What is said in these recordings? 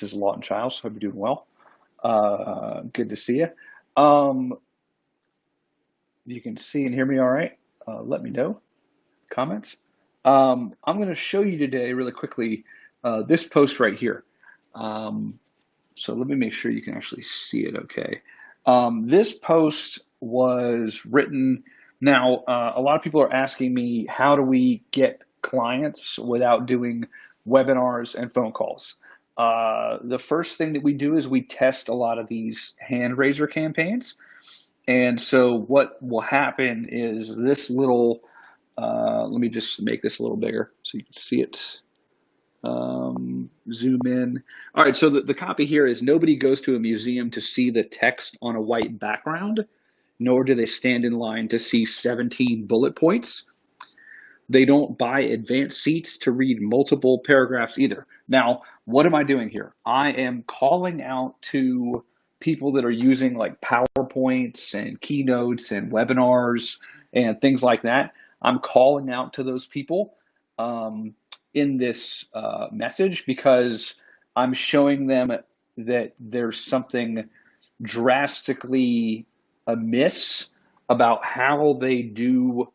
This is Lawton Chiles. Hope you're doing well. Good to see you. Um, you can see and hear me all right. Let me know. Comments. I'm going to show you today really quickly this post right here. Um, so let me make sure you can actually see it okay. This post was written. Now, a lot of people are asking me, how do we get clients without doing webinars and phone calls? The first thing that we do is we test a lot of these hand raiser campaigns. And so what will happen is this little, let me just make this a little bigger so you can see it. Zoom in. All right, so the copy here is: nobody goes to a museum to see the text on a white background, nor do they stand in line to see 17 bullet points. They don't buy advanced seats to read multiple paragraphs either. Now, what am I doing here? I am calling out to people that are using like PowerPoints and keynotes and webinars and things like that. I'm calling out to those people in this message because I'm showing them that there's something drastically amiss about how they do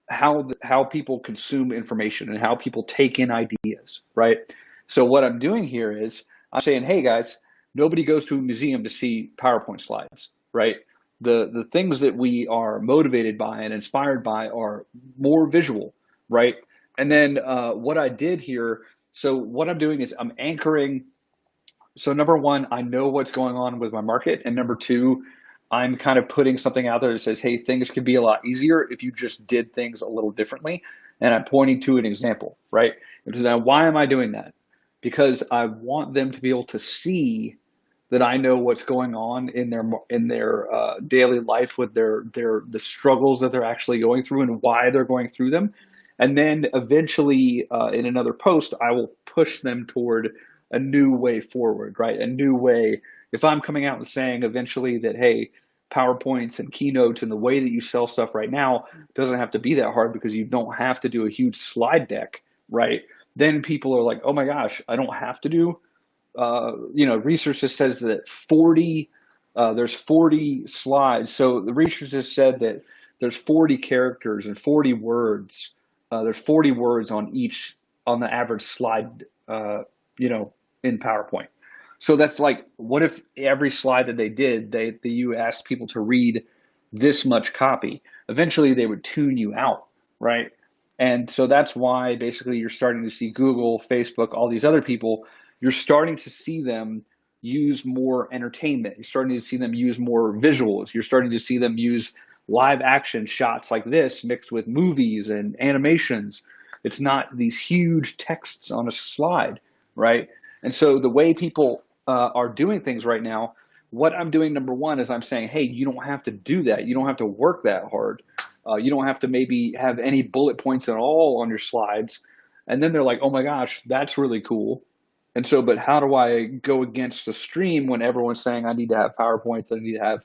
how people consume information and how people take in ideas, right? So what I'm doing here is I'm saying, hey guys, nobody goes to a museum to see PowerPoint slides, right? The things that we are motivated by and inspired by are more visual, right? And then what I did here, so what I'm doing is I'm anchoring. So number one, I know what's going on with my market, and number two, I'm kind of putting something out there that says, hey, things could be a lot easier if you just did things a little differently. And I'm pointing to an example, right? And now, why am I doing that? Because I want them to be able to see that I know what's going on in their daily life with the struggles that they're actually going through and why they're going through them. And then eventually in another post, I will push them toward a new way forward, right? A new way. If I'm coming out and saying eventually that, hey, PowerPoints and keynotes and the way that you sell stuff right now doesn't have to be that hard because you don't have to do a huge slide deck, right? Then people are like, oh my gosh, I don't have to do, research just says that there's 40 slides. So the research has said that there's 40 characters and 40 words. There's 40 words on the average slide, in PowerPoint. So that's like, what if every slide that they did, you asked people to read this much copy? Eventually they would tune you out, right? And so that's why basically you're starting to see Google, Facebook, all these other people, you're starting to see them use more entertainment. You're starting to see them use more visuals. You're starting to see them use live action shots like this mixed with movies and animations. It's not these huge texts on a slide, right? And so the way people are doing things right now, what I'm doing, number one, is I'm saying, hey, you don't have to do that. You don't have to work that hard. You don't have to maybe have any bullet points at all on your slides. And then they're like, oh my gosh, that's really cool. And so, but how do I go against the stream when everyone's saying I need to have PowerPoints, I need to have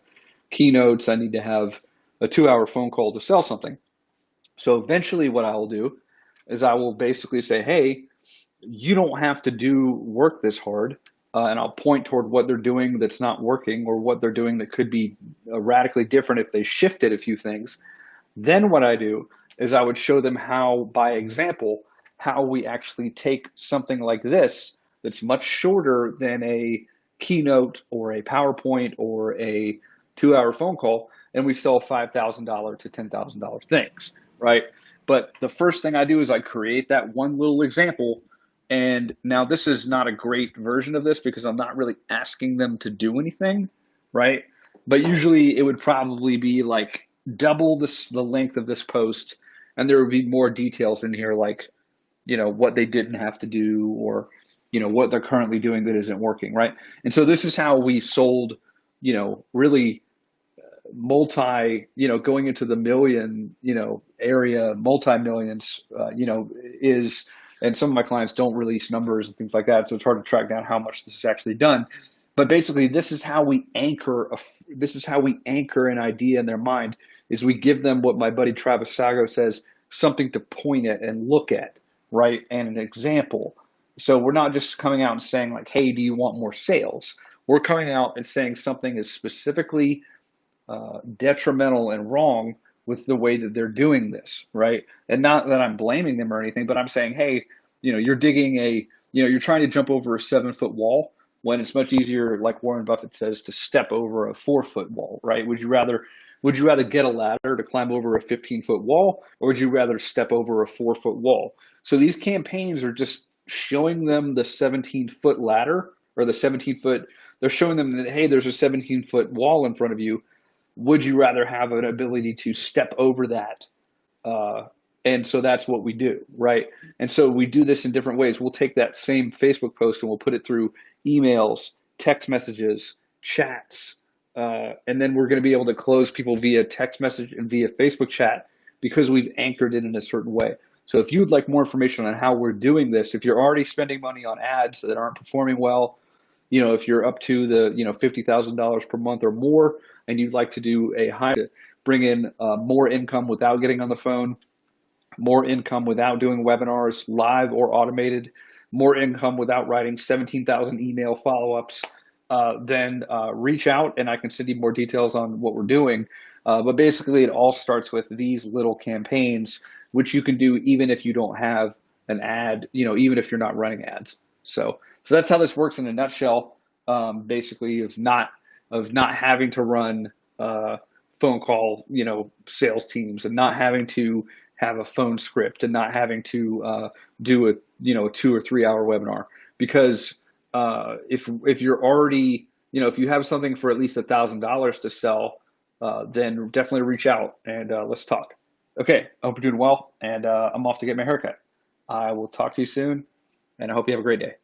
keynotes, I need to have a 2-hour phone call to sell something? So eventually what I will do is I will basically say, hey, you don't have to do work this hard. And I'll point toward what they're doing that's not working or what they're doing that could be radically different if they shifted a few things. Then what I do is I would show them how, by example, how we actually take something like this that's much shorter than a keynote or a PowerPoint or a 2-hour phone call, and we sell $5,000 to $10,000 things, right? But the first thing I do is I create that one little example. And now this is not a great version of this because I'm not really asking them to do anything, right? But usually it would probably be like double the length of this post, and there would be more details in here, like, what they didn't have to do, or, what they're currently doing that isn't working, right? And so this is how we sold, really going into the million, area, multi-millions, and some of my clients don't release numbers and things like that, so it's hard to track down how much this is actually done. But basically, this is how we anchor an idea in their mind, is we give them what my buddy Travis Sago says, something to point at and look at, right? And an example. So we're not just coming out and saying like, hey, do you want more sales? We're coming out and saying something is specifically detrimental and wrong with the way that they're doing this, right? And not that I'm blaming them or anything, but I'm saying, hey, you're digging you're trying to jump over a 7 foot wall when it's much easier, like Warren Buffett says, to step over a 4 foot wall, right? Would you rather get a ladder to climb over a 15-foot wall, or would you rather step over a 4 foot wall? So these campaigns are just showing them the 17-foot ladder or the 17-foot. They're showing them that, hey, there's a 17-foot wall in front of you. Would you rather have an ability to step over that? Uh, and so that's what we do, right? And so we do this in different ways. We'll take that same Facebook post and we'll put it through emails, text messages, chats, and then we're going to be able to close people via text message and via Facebook chat because we've anchored it in a certain way. So if you'd like more information on how we're doing this, if you're already spending money on ads that aren't performing well, if you're up to the, $50,000 per month or more, and you'd like to do a high to bring in more income without getting on the phone, more income without doing webinars, live or automated, more income without writing 17,000 email follow-ups, then reach out and I can send you more details on what we're doing. But basically, it all starts with these little campaigns, which you can do even if you don't have an ad, even if you're not running ads. So that's how this works in a nutshell. Basically, of not having to run phone call, sales teams, and not having to have a phone script, and not having to do a 2 or 3 hour webinar. Because if you're already, if you have something for at least $1,000 to sell, then definitely reach out and let's talk. Okay, I hope you're doing well, and I'm off to get my haircut. I will talk to you soon, and I hope you have a great day.